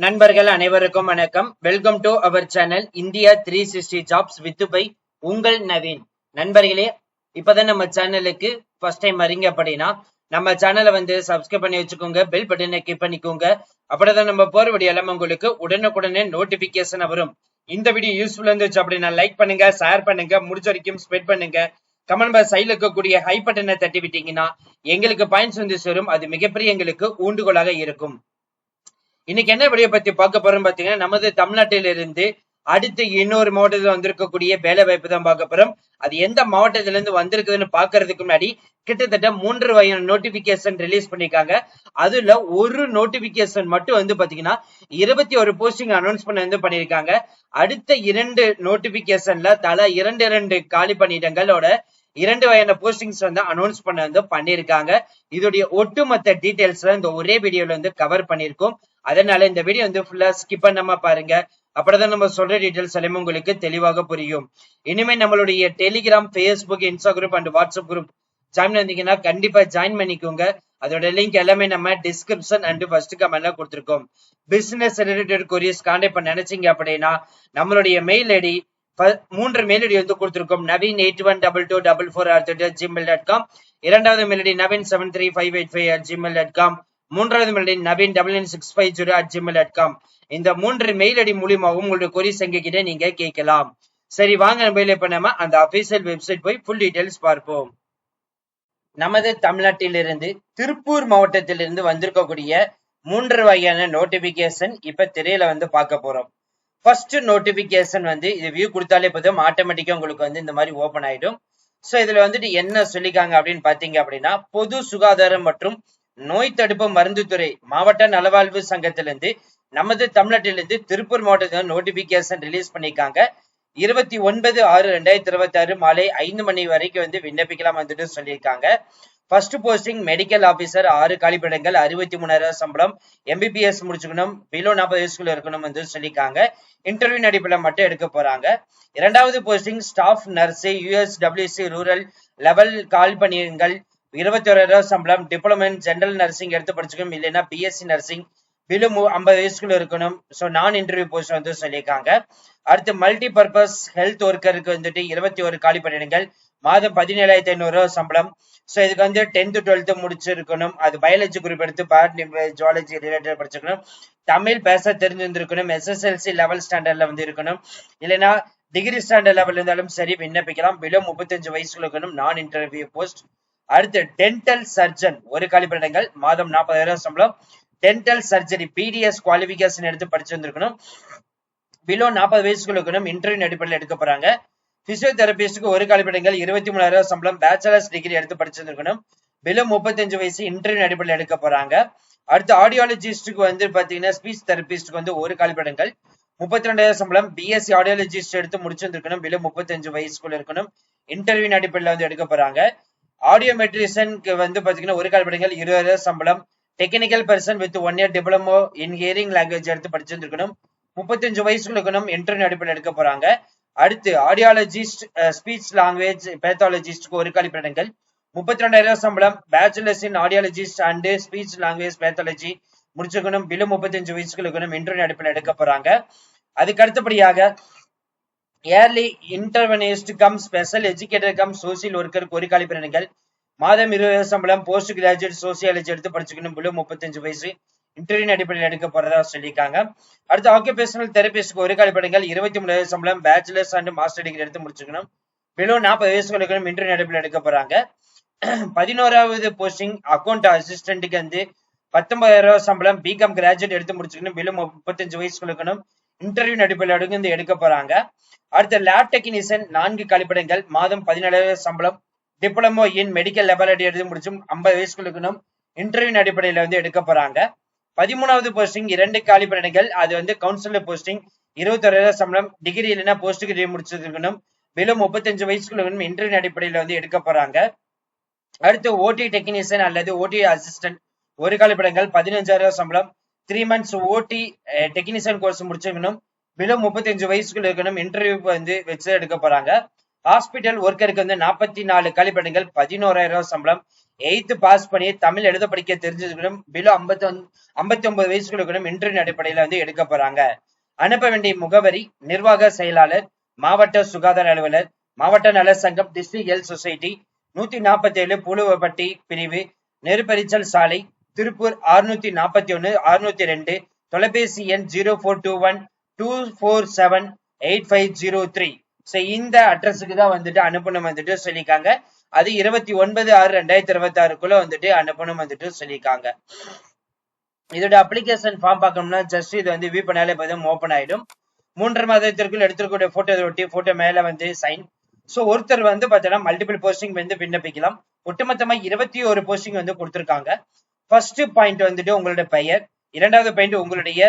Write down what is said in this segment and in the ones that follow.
நண்பர்கள் அனைவருக்கும் வணக்கம். Welcome to our channel India 360 jobs with by உங்கள் நவீன். நண்பர்களே, இப்பதான் நம்ம சேனலுக்கு ஃபர்ஸ்ட் டைம் வரீங்க அப்படின்னா நம்ம சேனலை சப்ஸ்கிரைப் பண்ணி வச்சுக்கோங்க, பெல் பட்டனை கிளிக் பண்ணிக்கோங்க. அப்படிதான் நம்ம போற வீடியோ எல்லாம் உங்களுக்கு உடனுக்குடனே நோட்டிபிகேஷன் வரும். இந்த வீடியோ யூஸ்ஃபுல்லா இருந்துச்சு அப்படின்னா லைக் பண்ணுங்க, ஷேர் பண்ணுங்க, முடிஞ்ச வரைக்கும் ஸ்ப்ரெட் பண்ணுங்க. கமெண்ட் பாக்ஸ் சைடுல இருக்கக்கூடிய ஹை பட்டனை தட்டி விட்டீங்கன்னா எங்களுக்கு பாயிண்ட்ஸ் சேரும். அது மிகப்பெரிய எங்களுக்கு ஊண்டுகோலாக இருக்கும். இன்னைக்கு என்ன வீடியோ பத்தி பார்க்க போறோம் பாத்தீங்கன்னா, நமது தமிழ்நாட்டிலிருந்து அடுத்து இன்னொரு மாவட்டத்தில் வந்திருக்கக்கூடிய வேலை வாய்ப்பு தான் பார்க்க போறோம். அது எந்த மாவட்டத்தில இருந்து வந்திருக்குதுன்னு பாக்குறதுக்கு முன்னாடி கிட்டத்தட்ட 3 வகையான நோட்டிபிகேஷன் ரிலீஸ் பண்ணிருக்காங்க. அதுல ஒரு நோட்டிபிகேஷன் மட்டும் பாத்தீங்கன்னா 21 போஸ்டிங் அனௌன்ஸ் பண்ணிருக்காங்க. அடுத்த 2 நோட்டிபிகேஷன்ல தலா 2 காலி பணியிடங்களோட 2 வகையான போஸ்டிங்ஸ் அனௌன்ஸ் பண்ணிருக்காங்க. இதோடைய ஒட்டுமொத்த டீடைல்ஸ் இந்த ஒரே வீடியோல கவர் பண்ணிருக்கோம். அதனால இந்த வீடியோ ஃபுல்லா ஸ்கிப் பண்ணாம பாருங்க. அப்படிதான் நம்ம சொல்ற டீடைல்ஸ் எல்லாமே உங்களுக்கு தெளிவாக புரியும். இனிமே நம்மளுடைய Telegram, Facebook, Instagram and WhatsApp group join வந்தீங்கன்னா கண்டிப்பா ஜாயின் பண்ணிக்கோங்க. அதோட லிங்க் எல்லாமே நம்ம டிஸ்கிரிப்ஷன் அண்ட் ஃபர்ஸ்ட் கமெண்ட்ல கொடுத்திருக்கோம். பிசினஸ் ரிலேட்டட் கொரியர்ஸ் கான்டாக்ட் பண்ண நினைச்சீங்க அப்படின்னா நம்மளுடைய மெயில் ஐடி 3 மெயில் ஐடி கொடுத்திருக்கோம். naveen812244@gmail.com, இரண்டாவது மெயில் ஐடி naveen73585@gmail.com, மூன்றாவது மெயில் ஐடி naveen99650@gmail.com. இந்த 3 மெயில் ஐடி மூலியமாகவும் உங்களுடைய கொரியர் சங்கிட்ட நீங்க கேட்கலாம். சரி, வாங்க மெயில் இப்ப நம்ம அந்த அபிஷியல் வெப்சைட் போய் ஃபுல் டீடைல்ஸ் பார்ப்போம். நமது தமிழ்நாட்டிலிருந்து திருப்பூர் மாவட்டத்திலிருந்து வந்திருக்கக்கூடிய 3 வகையான நோட்டிபிகேஷன் இப்ப திரையில பார்க்க போறோம். ஃபர்ஸ்ட் நோட்டிபிகேஷன் இது வியூ கொடுத்தாலே போதும், ஆட்டோமேட்டிக்கா உங்களுக்கு இந்த மாதிரி ஓபன் ஆயிடும். சோ இதுல என்ன சொல்லிக்காங்க அப்படின்னு பாத்தீங்க அப்படின்னா, பொது சுகாதாரம் மற்றும் நோய் தடுப்பு மருந்து துறை மாவட்ட நலவாழ்வு சங்கத்திலிருந்து நமது தமிழ்நாட்டிலிருந்து திருப்பூர் மாவட்டத்தில் நோட்டிபிகேஷன் ரிலீஸ் பண்ணிருக்காங்க. 29/6/2026 மாலை 5 மணி வரைக்கும் விண்ணப்பிக்கலாம் சொல்லியிருக்காங்க. ஃபர்ஸ்ட் போஸ்டிங் மெடிக்கல் ஆபீசர், 6 காலிப்படங்கள், 63,000 சம்பளம், MBBS முடிச்சுக்கணும், பிலோ 40 வயசுக்குள்ள இருக்கணும் சொல்லியிருக்காங்க. இன்டர்வியூ அடிப்படையில் மட்டும் எடுக்க போறாங்க. இரண்டாவது posting staff nurse, USWC rural level காலிப்பணிகள், 21,000 சம்பளம், டிப்ளமோ இன் ஜெனரல் நர்சிங் எடுத்து படிச்சுக்கணும், இல்லைன்னா BSc நர்சிங், பிலோ 50 வயசுக்குள்ள இருக்கணும். ஸோ நான் இன்டர்வியூ போஸ்ட் சொல்லியிருக்காங்க. அடுத்து மல்டி பர்பஸ் ஹெல்த் ஒர்க்கருக்கு 21 காலி பணியிடங்கள், மாதம் 17,500 சம்பளம். ஸோ இதுக்கு 10th 12th முடிச்சிருக்கணும். அது பயாலஜி குரூப் எடுத்து ஜுவாலஜி ரிலேட்டட் படிச்சிருக்கணும். தமிழ் பேச தெரிஞ்சிருக்கணும். SSLC லெவல் ஸ்டாண்டர்ட்ல இருக்கணும், இல்லைன்னா டிகிரி ஸ்டாண்டர்ட் லெவல் இருந்தாலும் சரி விண்ணப்பிக்கலாம். பிலோ 35 வயசுக்குள்ள இருக்கணும். நான் இன்டர்வியூ போஸ்ட். அடுத்து டென்டல் சர்ஜன், 1 காலி பணியிடங்கள், மாதம் 40,000 சம்பளம், டென்டல் சர்ஜரி PDS குவாலிபிகேஷன் எடுத்து படிச்சிருந்திருக்கணும், பிலோ 40 வயசுக்குள்ள இருக்கணும். இன்டர்வியூ அடிப்படையில் எடுக்க போறாங்க. பிசியோதெரபிஸ்டுக்கு 1 காலிப்படங்கள், 23,000 சம்பளம், பேச்சுலர்ஸ் டிகிரி எடுத்து படிச்சிருக்கணும், பிலோ 35 வயசு, இன்டர்வியூ அடிப்படையில் எடுக்க போறாங்க. அடுத்து ஆடியாலஜிஸ்டுக்கு பாத்தீங்கன்னா ஸ்பீச் தெரபிஸ்டுக்கு 1 காலிப்படங்கள், 32,000 சம்பளம், BSc ஆடியாலஜிஸ்ட் எடுத்து முடிச்சிருக்கணும், பிலோ 35 வயசுக்குள்ள இருக்கணும், இன்டர்வியூ அடிப்படையில் எடுக்க போறாங்க. ஆடியோமெட்ரிஷனுக்கு பாத்தீங்கன்னா 1 காலிப்படங்கள், 20,000 சம்பளம், technical person with 1 year diploma in hearing language எடுத்து படிச்சிருக்கணும், 35 வயசுக்குள்ள இருக்கணும், இன்டர்வியூ அடிப்படையில் எடுக்க போறாங்க. அடுத்து ஆடியாலஜிஸ்ட், ஸ்பீச் லாங்குவேஜ் பேத்தாலஜிஸ்டுக்கு 1 காலிப்படங்கள், 32,000 சம்பளம், bachelors in audiologist and speech language pathology முடிச்சிருக்கணும், பிலோ 35 வயசுக்குள்ள இருக்கணும், இன்டர்வியூ அடிப்படையில் எடுக்க போறாங்க. அதுக்கு அடுத்தபடியாக early interventionist cum special educator cum social ஒர்க்கருக்கு 1 காலிப்படங்கள், மாதம் 20,000 சம்பளம், போஸ்ட் கிராஜுவேட் சோசியாலஜி எடுத்து படிச்சுக்கணும், பிலோ 35 வயசு, இன்டர்வியூ அடிப்படையில் எடுக்க போறதா சொல்லியிருக்காங்க. அடுத்து ஆக்குபேஷனல் தெரபிஸ்டுக்கு 1 காலிப்படங்கள், 23,000 சம்பளம், பேச்சுலர்ஸ் அண்ட் மாஸ்டர் டிகிரி எடுத்து முடிச்சுக்கணும், பிலோ 40 வயசுக்கு இருக்கணும், இன்டர்வியூ அடிப்படையில் எடுக்க போறாங்க. 11வது போஸ்டிங் அக்கௌண்ட் அசிஸ்டன்ட்டுக்கு 19,000 சம்பளம், பிகாம் கிராஜுவேட் எடுத்து முடிச்சுக்கணும், பிலோ 35 வயசுக்கு இருக்கணும், இன்டர்வியூ அடிப்படையில் எடுக்க போறாங்க. அடுத்த லேப் டெக்னீஷியன் 4 காலிப்படங்கள், மாதம் 17,000 சம்பளம், டிப்ளமோ இன் மெடிக்கல் லெபார்டரி எடுத்து முடிச்சும் 50 வயசுக்குள்ள இருக்கணும், இன்டர்வியூ அடிப்படையில் எடுக்க போறாங்க. 13வது போஸ்டிங் 2 காலிப்படங்கள், அது கவுன்சிலர் போஸ்டிங், 21,000 சம்பளம், டிகிரி இல்லைன்னா போஸ்ட் டிகிரி முடிச்சிருக்கணும், பிலோ 35 வயசுக்குள்ள இருக்கணும், இன்டர்வியூ அடிப்படையில் எடுக்க போறாங்க. அடுத்து OT டெக்னீஷியன் அல்லது OT அசிஸ்டன்ட் 1 காலிப்படங்கள், 15,000 சம்பளம், 3 months OT டெக்னீஷியன் கோர்ஸ் முடிச்சிருக்கணும், பிலோ 35 வயசுக்குள்ள இருக்கணும், இன்டர்வியூ வச்சு எடுக்க போறாங்க. ஹாஸ்பிட்டல் ஒர்க்கருக்கு வந்து 44 காலிப்பணிகள் 11,000 சம்பளம். 8th பாஸ் பண்ணி தமிழ் எழுத படிக்க தெரிஞ்சிருக்கணும். பிலோ 59 வயசுகளுக்கும் இன்டர்வியூ அடிப்படையில வந்து எடுக்க போறாங்க. அனுப்ப வேண்டிய முகவரி நிர்வாக செயலாளர், மாவட்ட சுகாதார அலுவலர், மாவட்ட நல சங்கம், டிஸ்ட்ரிக்ட் ஹெல்த் சொசைட்டி, 147 புழுவப்பட்டி பிரிவு, நெருப்பரிச்சல் சாலை, திருப்பூர் 641 602, தொலைபேசி எண் 0421-247-8503. இந்த அட்ரஸுக்கு தான் வந்துட்டு அனுப்பணும் வந்துட்டு சொல்லியிருக்காங்க. அது 29/6/2026 வந்துட்டு அனுப்பணும் வந்துட்டு சொல்லியிருக்காங்க. இதோட அப்ளிகேஷன் ஃபார்ம் பார்க்கணும்னா ஜஸ்ட் இது வந்து வியூ பண்ணாலே போதும் ஓப்பன் ஆயிடும். 3 மாதத்திற்குள் எடுத்துக்கூடிய போட்டோ ஒட்டி போட்டோ மேல வந்து சைன். ஒருத்தர் வந்து பார்த்தீங்கன்னா மல்டிபிள் போஸ்டிங் வந்து விண்ணப்பிக்கலாம். ஒட்டுமொத்தமா 21 போஸ்டிங் வந்து கொடுத்திருக்காங்க. ஃபர்ஸ்ட் பாயிண்ட் வந்துட்டு உங்களுடைய பெயர், இரண்டாவது பாயிண்ட் உங்களுடைய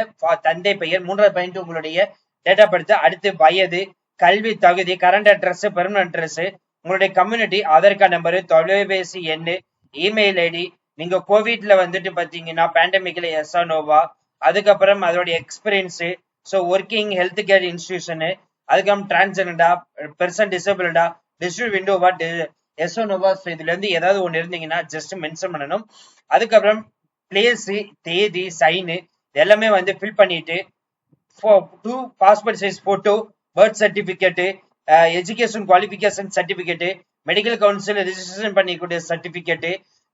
தந்தை பெயர், மூன்றாவது பாயிண்ட் உங்களுடைய டேட் ஆஃப் பர்த், அடுத்து வயது, கல்வி தகுதி, கரண்ட் அட்ரஸ், பெர்மனன்ட் அட்ரஸ், உங்களுடைய கம்யூனிட்டி, ஆதார் கார்டு நம்பரு, தொலைபேசி எண், இமெயில் ஐடி, நீங்க கோவிட்ல வந்துட்டு பாத்தீங்கன்னா பேண்டமிக்ல எஸ்ஆ நோவா, அதுக்கப்புறம் அதோட experience, working health care institution, அதுக்கப்புறம் டிரான்ஸ்ஜெண்டா, பெர்சன் டிசபிள்டா, டிஸ்ட்ரிக்ட் விண்டோவா, எஸ்ஓ நோவா, இதுல இருந்து ஏதாவது ஒண்ணு இருந்தீங்கன்னா ஜஸ்ட் மென்ஷன் பண்ணணும். அதுக்கப்புறம் பிளேஸ், தேதி, சைனு எல்லாமே வந்து ஃபில் பண்ணிட்டு 2 passport size photo, birth certificate, education qualification certificate, medical council registration பண்ணிக்கூடிய சர்டிபிகேட்,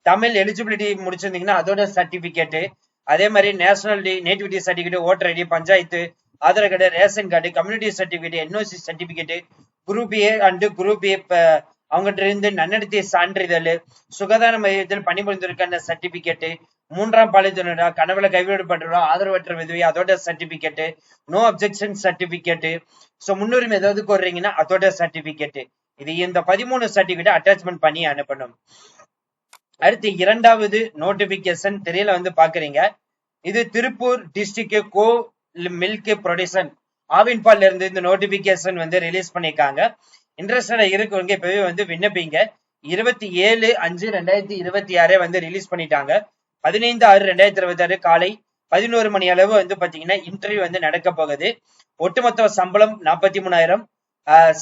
தமிழ் எலிஜிபிலிட்டி முடிச்சிருந்தீங்கன்னா அதோட சர்டிபிகேட், அதே மாதிரி nationality, nativity certificate, voter ID, panchayat, Aadhaar card, ration card, community certificate, NOC certificate, group A and group A அவங்ககிட்ட இருந்து நன்னடத்தை சான்றிதழ், சுகாதார மையத்தில் பணிபுரிந்திருக்கான சர்டிபிகேட், 3ஆம் பாலியல் கனவுல கைவிடப்பட்டுள்ள ஆதரவற்ற விதவை அதோட சர்டிபிகேட், நோ அப்ஜெக்ஷன் சர்டிபிகேட், முன்னுரிமை ஏதாவது கோர்றீங்கன்னா அதோட சர்டிபிகேட். இது இந்த 13 சர்டிபிகேட் அட்டாச்மெண்ட் பண்ணி அனுப்பணும். அடுத்து இரண்டாவது நோட்டிபிகேஷன் திரையில வந்து பாக்குறீங்க. இது திருப்பூர் டிஸ்ட்ரிக்ட் கோ மில்க் ப்ரொடக்ஷன் ஆவின் பால்ல இருந்து இந்த நோட்டிபிகேஷன் வந்து ரிலீஸ் பண்ணிருக்காங்க. இன்ட்ரெஸ்டடா இருக்கவங்க இப்பவே வந்து விண்ணப்பிங்க. 27/5/2026 வந்து ரிலீஸ் பண்ணிட்டாங்க. 15/6/2026 காலை 11 மணி அளவு வந்து பாத்தீங்கன்னா இன்டர்வியூ வந்து நடக்க போகுது. ஒட்டுமொத்த சம்பளம் 43,000,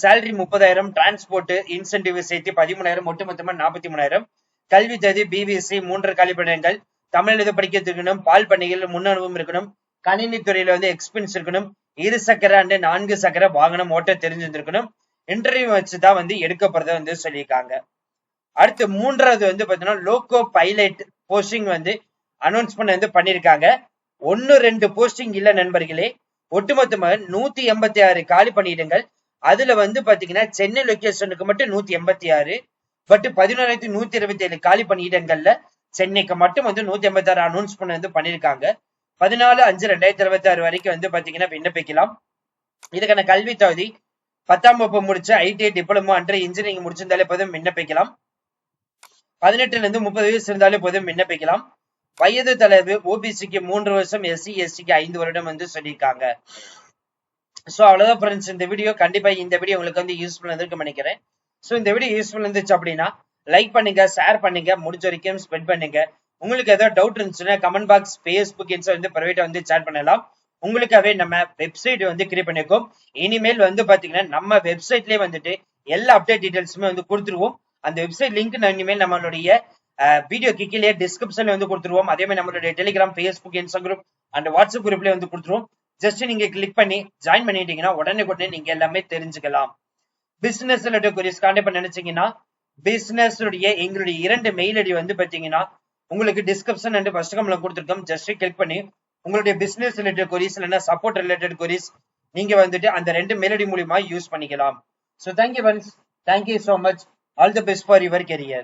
சேலரி 30,000, டிரான்ஸ்போர்ட் இன்சென்டிவ் சேர்த்து 13,000, ஒட்டுமொத்தமா 43,000. கல்வி தகுதி பிபிசி, 3 காலிப்பணிகள், தமிழ் எழுத படிக்க இருக்கணும், பால் பண்ணைகள் முன் அனுபவம் இருக்கணும், கணினி துறையில வந்து எக்ஸ்பீரியன்ஸ் இருக்கணும், 2 சக்கர அண்ட் 4 சக்கர வாகனம் ஓட்ட தெரிஞ்சிருக்கணும். இன்டர்வியூ வச்சுதான் வந்து எடுக்கப்படுறத வந்து சொல்லியிருக்காங்க. அடுத்து மூன்றாவது வந்து பாத்தீங்கன்னா லோகோ பைலட் போஸ்டிங் வந்து அனௌன்ஸ்மெண்ட் வந்து பண்ணிருக்காங்க. 1-2 போஸ்டிங் இல்ல நண்பர்களே, ஒட்டுமொத்தமாக 186 காலி பணியிடங்கள். அதுல வந்து பாத்தீங்கன்னா சென்னை லொகேஷனுக்கு மட்டும் 186, பட் 11,127 காலி பணியிடங்கள்ல சென்னைக்கு மட்டும் வந்து 186 அனௌன்ஸ்மெண்ட் வந்து பண்ணிருக்காங்க. 14/5/2026 வரைக்கும் வந்து பாத்தீங்கன்னா விண்ணப்பிக்கலாம். இதுக்கான கல்வி தகுதி 10ஆம் வகுப்பு முடிச்சு ஐடிஐ டிப்ளமோ அண்ட் இன்ஜினியரிங் முடிச்சிருந்தாலே போதும் விண்ணப்பிக்கலாம். 18 இருந்து 30 வயசு இருந்தாலே போதும் விண்ணப்பிக்கலாம். வயது தலைவு ஓபிசிக்கு 3 வருஷம், எஸ்சி எஸ்டிக்கு 5 வருடம் வந்து சொல்லியிருக்காங்க. அவ்வளவுதான் ஃப்ரெண்ட்ஸ் இந்த வீடியோ. கண்டிப்பா இந்த வீடியோ உங்களுக்கு வந்து யூஸ்ஃபுல் இருந்திருக்கும் நினைக்கிறேன். இந்த வீடியோ யூஸ்ஃபுல் இருந்துச்சு அப்படின்னா லைக் பண்ணுங்க, ஷேர் பண்ணுங்க, முடிஞ்ச வரைக்கும் ஸ்ப்ரெட் பண்ணுங்க. உங்களுக்கு ஏதாவது டவுட் இருந்துச்சுன்னா கமெண்ட் பாக்ஸ், ஃபேஸ்புக், இன்ஸ்டா வந்து பிரைவேட்டா வந்து சேட் பண்ணலாம். உங்களுக்காகவே நம்ம வெப்சைட் வந்து கிரியேட் பண்ணிருக்கோம். இனிமேல் வந்து பாத்தீங்கன்னா நம்ம வெப்சைட்லயே வந்துட்டு எல்லா அப்டேட் டீடைல்ஸுமே வந்து கொடுத்துருவோம். அந்த வெப்சைட் லிங்க் இனிமேல் நம்மளுடைய வீடியோ கீழே டிஸ்கிரிப்ஷன்ல வந்து கொடுத்துருவோம். அதே மாதிரி நம்மளுடைய Telegram, Facebook, Insta group and WhatsApp குரூப்லயே வந்து கொடுத்துருவோம். ஜஸ்ட் நீங்க கிளிக் பண்ணி ஜாயின் பண்ணிட்டீங்கன்னா உடனே நீங்க எல்லாமே தெரிஞ்சுக்கலாம். பிசினஸ் ரிலேட்டட் குவீரிஸ் கான்டாக்ட் பண்ண நினைச்சீங்கன்னா பிசினஸ் எங்களுடைய 2 மெயில் ஐடி வந்து பாத்தீங்கன்னா உங்களுக்கு டிஸ்கிரிப்ஷன் அண்ட் ஃபர்ஸ்ட் கமெண்ட்ல கொடுத்துருக்கோம். ஜஸ்ட் கிளிக் பண்ணி உங்களுடைய பிசினஸ் ரிலேட்டட் குவீரிஸ் இல்லைன்னா சப்போர்ட் ரிலேட்டட் குவீரிஸ் நீங்க வந்துட்டு அந்த 2 மெயில் ஐடி மூலமா யூஸ் பண்ணிக்கலாம். Thank you friends, thank you so much. All the best for your career.